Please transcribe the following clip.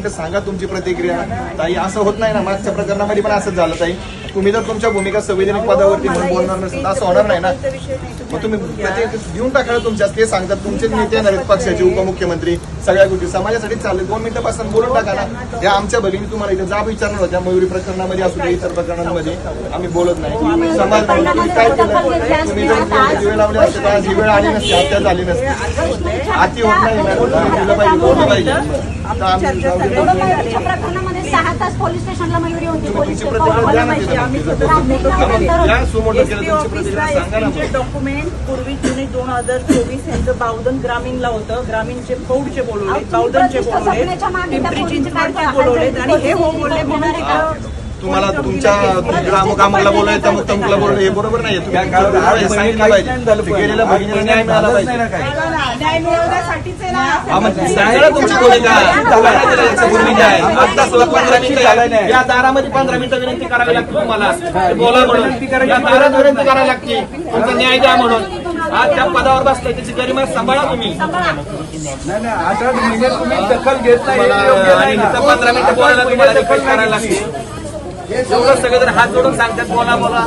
मिनिटं सांगा तुमची प्रतिक्रिया. ताई असं होत नाही ना, मागच्या प्रकरणामध्ये पण असंच झालं ताई. तुम्ही जर तुमच्या भूमिका संवैधानिक पदावरती म्हणून बोलणार नसेल असं होणार नाही ना. मग तुम्ही देऊन टाका तुमच्या, ते सांगतात तुमचेच नेते येणार आहेत पक्षाचे, उपमुख्यमंत्री, सगळ्या गोष्टी समाजासाठी चालले. 2 मिनिटापासून बोलून टाका ना. त्या आमच्या भगिनी तुम्हाला इथे जाब विचारणार होत्या, मयुरी प्रकरणामध्ये असू दे, इतर प्रकरणांमध्ये आम्ही बोलत नाही. समाज काय केलं, तुम्ही जर दिवे लावले असते तर ही वेळ आली नसती, हत्या झाली नसती. अति होत नाही मॅडम, दिलं पाहिजे, बोललं पाहिजे. प्रकरणामध्ये 6 तास पोलीस स्टेशनला मयुरी होती. डॉक्युमेंट पूर्वी जुने 2024 यांचं बावधन ग्रामीणला होतं. ग्रामीणचे फौडचे बोलवले, बावधनचे बोलवले, पिंपरी चिंचवडचे बोलवलेत आणि हे हो बोलले म्हणून तुम्हाला तुमच्या ग्रामकामाला बोलायचं, मग तमुकला बोलणं हे बरोबर नाही. तुम्ही सांगितलं पाहिजे, गेलेल्या भगिनीला न्याय मिळाला पाहिजे. न्याय मिळवण्यासाठीच आहे ना. सांगा तुमची भूमिका. या दारामध्ये 15 मिनिटं विनंती करावी लागते तुम्हाला, बोला म्हणून. या दारात विनंती करावी लागते तुमचा न्याय द्या म्हणून. आज त्या पदावर बसलाय, त्याची गरिमा सांभाळा तुम्ही. नाही 18 महिने तुम्ही दखल घेत नाही आणि 15 मिनिटं बोलायला तुम्हाला दखल करायला लागते. एवढं सगळे जर हात जोडून सांगतात बोला बोला.